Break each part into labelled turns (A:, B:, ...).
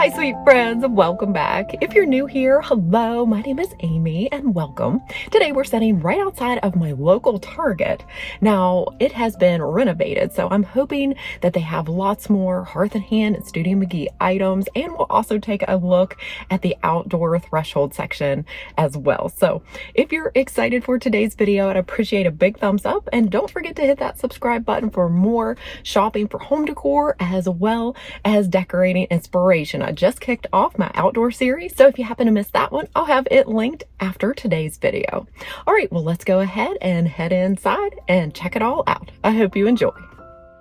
A: Hi, sweet friends, welcome back. If you're new here, hello, my name is Amy and welcome. Today we're sitting right outside of my local Target. Now, it has been renovated, so I'm hoping that they have lots more Hearth and Hand and Studio McGee items, and we'll also take a look at the outdoor threshold section as well. So if you're excited for today's video, I'd appreciate a big thumbs up, and don't forget to hit that subscribe button for more shopping for home decor as well as decorating inspiration. I just kicked off my outdoor series, so if you happen to miss that one, I'll have it linked after today's video. All right, well, let's go ahead and head inside and check it all out. I hope you enjoy.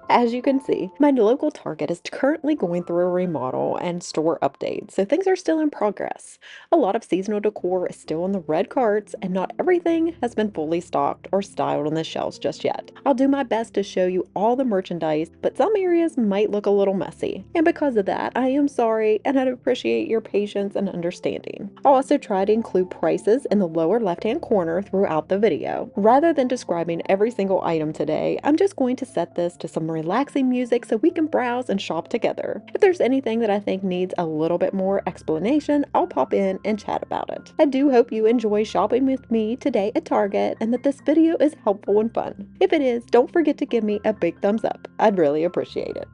A: As you can see, my local Target is currently going through a remodel and store updates, so things are still in progress. A lot of seasonal decor is still on the red carts, and not everything has been fully stocked or styled on the shelves just yet. I'll do my best to show you all the merchandise, but some areas might look a little messy. And because of that, I am sorry, and I'd appreciate your patience and understanding. I'll also try to include prices in the lower left-hand corner throughout the video. Rather than describing every single item today, I'm just going to set this to some relaxing music so we can browse and shop together. If there's anything that I think needs a little bit more explanation, I'll pop in and chat about it. I do hope you enjoy shopping with me today at Target and that this video is helpful and fun. If it is, don't forget to give me a big thumbs up. I'd really appreciate it.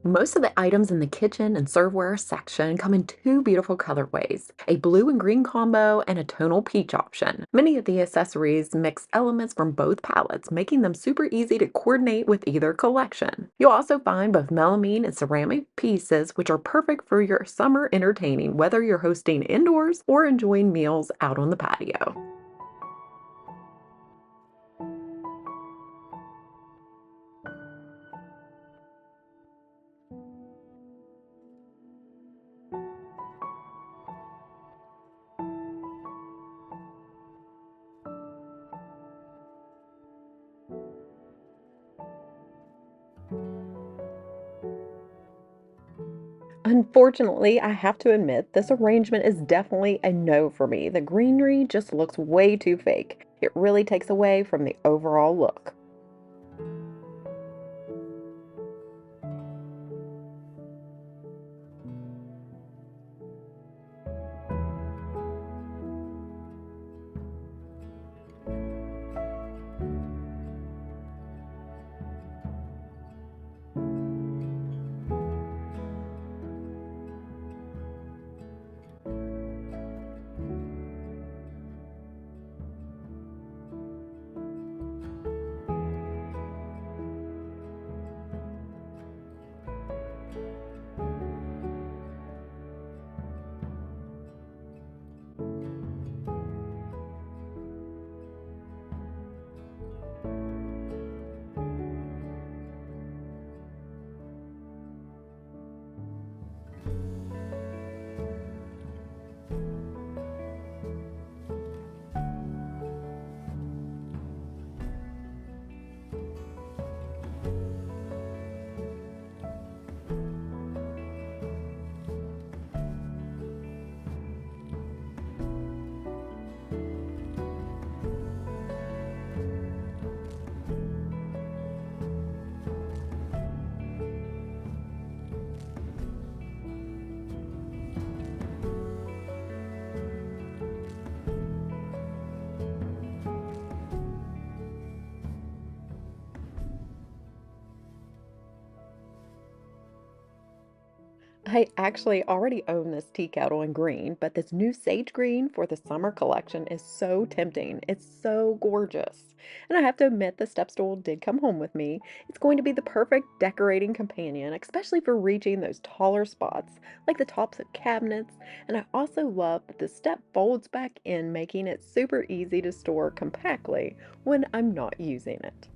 A: Most of the items in the kitchen and serveware section come in two beautiful colorways, a blue and green combo and a tonal peach option. Many of the accessories mix elements from both palettes, making them super easy to coordinate with either collection. You'll also find both melamine and ceramic pieces, which are perfect for your summer entertaining, whether you're hosting indoors or enjoying meals out on the patio. Unfortunately, I have to admit, this arrangement is definitely a no for me. The greenery just looks way too fake. It really takes away from the overall look. I actually already own this tea kettle in green, but this new sage green for the summer collection is so tempting. It's so gorgeous. And I have to admit, the step stool did come home with me. It's going to be the perfect decorating companion, especially for reaching those taller spots, like the tops of cabinets. And I also love that the step folds back in, making it super easy to store compactly when I'm not using it.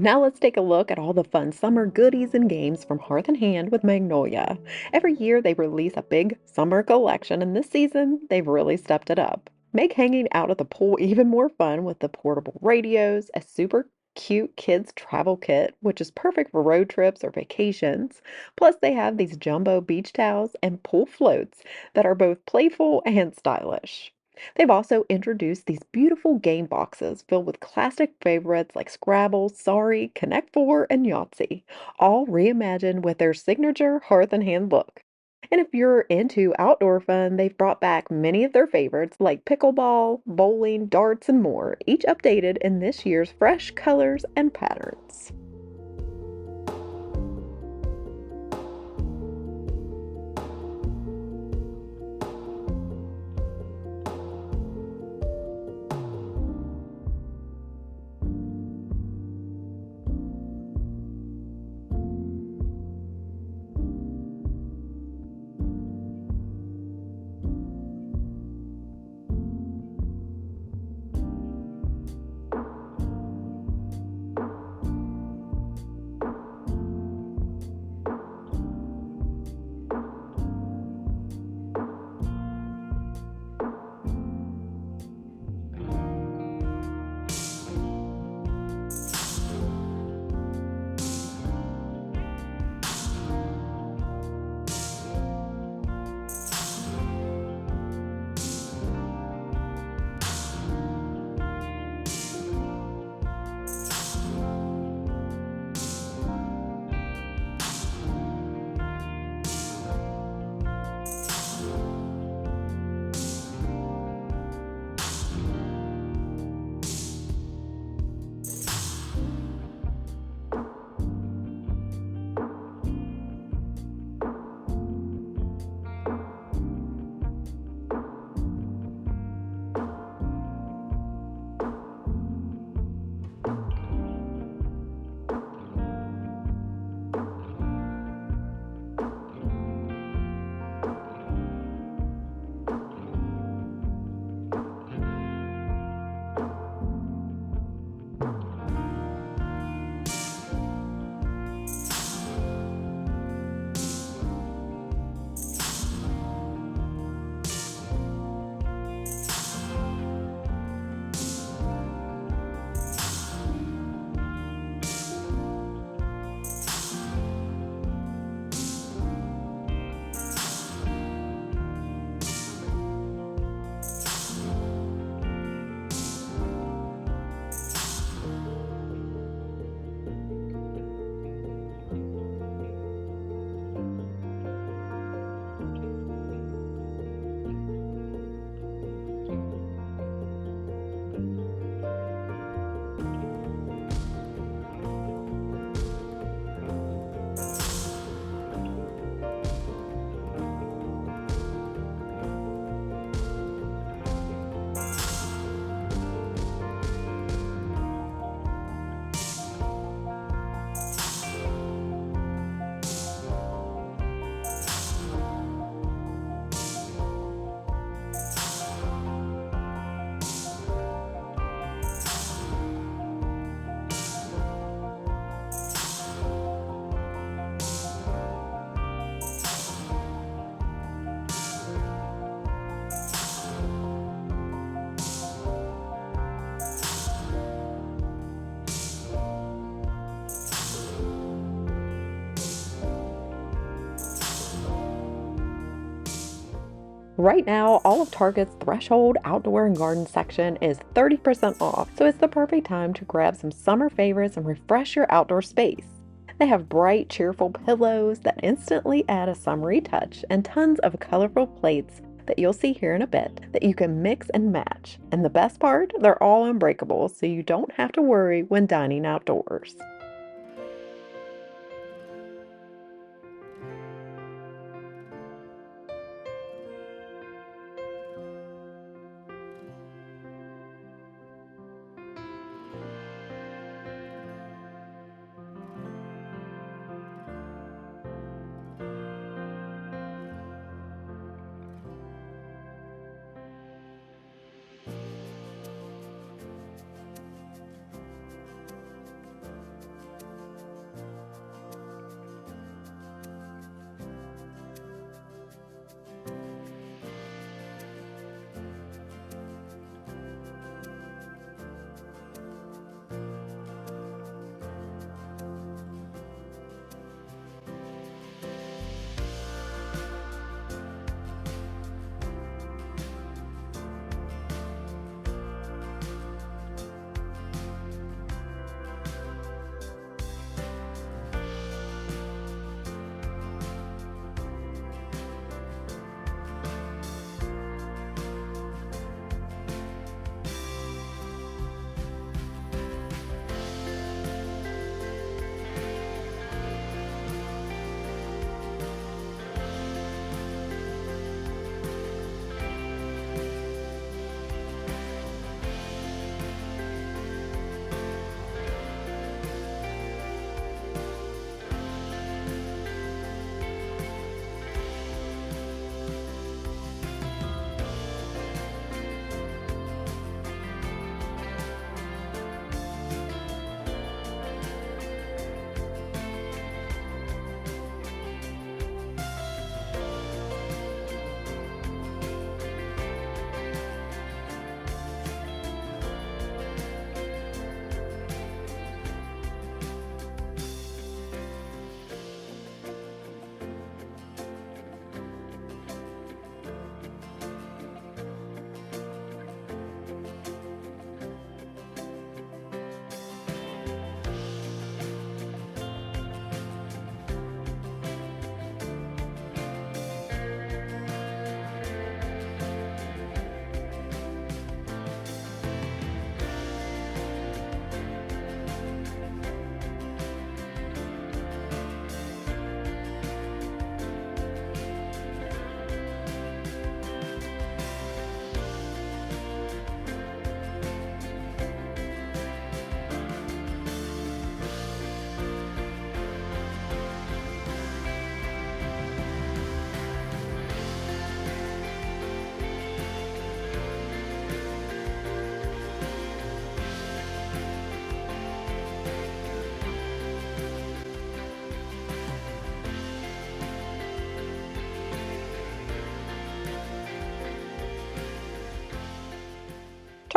A: Now let's take a look at all the fun summer goodies and games from Hearth and Hand with Magnolia. Every year they release a big summer collection, and this season they've really stepped it up. Make hanging out at the pool even more fun with the portable radios, a super cute kids travel kit, which is perfect for road trips or vacations. Plus, they have these jumbo beach towels and pool floats that are both playful and stylish. They've also introduced these beautiful game boxes filled with classic favorites like Scrabble, Sorry, Connect Four, and Yahtzee, all reimagined with their signature Hearth and Hand look. And if you're into outdoor fun, they've brought back many of their favorites like pickleball, bowling, darts, and more, each updated in this year's fresh colors and patterns. Right now, all of Target's Threshold outdoor and garden section is 30% off, so it's the perfect time to grab some summer favorites and refresh your outdoor space. They have bright, cheerful pillows that instantly add a summery touch and tons of colorful plates that you'll see here in a bit that you can mix and match. And the best part, they're all unbreakable, so you don't have to worry when dining outdoors.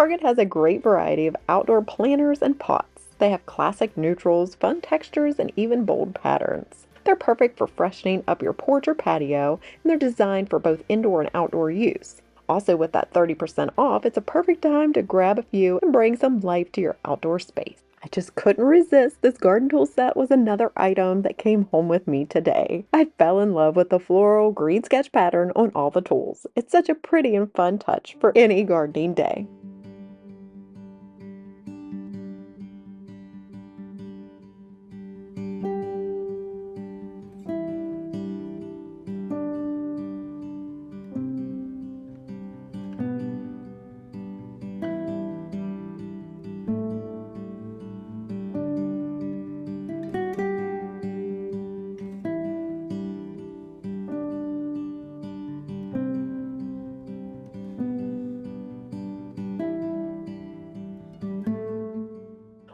A: Target has a great variety of outdoor planters and pots. They have classic neutrals, fun textures, and even bold patterns. They're perfect for freshening up your porch or patio, and they're designed for both indoor and outdoor use. Also, with that 30% off, it's a perfect time to grab a few and bring some life to your outdoor space. I just couldn't resist. This garden tool set was another item that came home with me today. I fell in love with the floral green sketch pattern on all the tools. It's such a pretty and fun touch for any gardening day.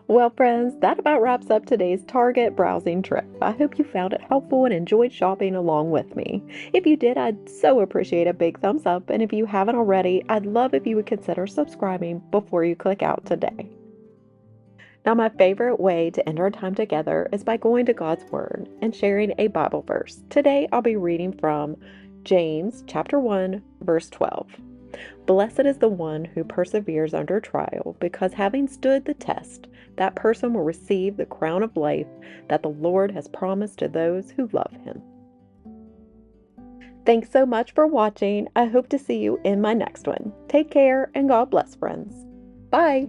A: Well, friends, that about wraps up today's Target browsing trip. I hope you found it helpful and enjoyed shopping along with me. If you did, I'd so appreciate a big thumbs up, and if you haven't already, I'd love if you would consider subscribing before you click out today. Now, my favorite way to end our time together is by going to God's Word and sharing a Bible verse. Today, I'll be reading from James chapter 1, verse 12. Blessed is the one who perseveres under trial, because having stood the test, that person will receive the crown of life that the Lord has promised to those who love him. Thanks so much for watching. I hope to see you in my next one. Take care and God bless, friends. Bye.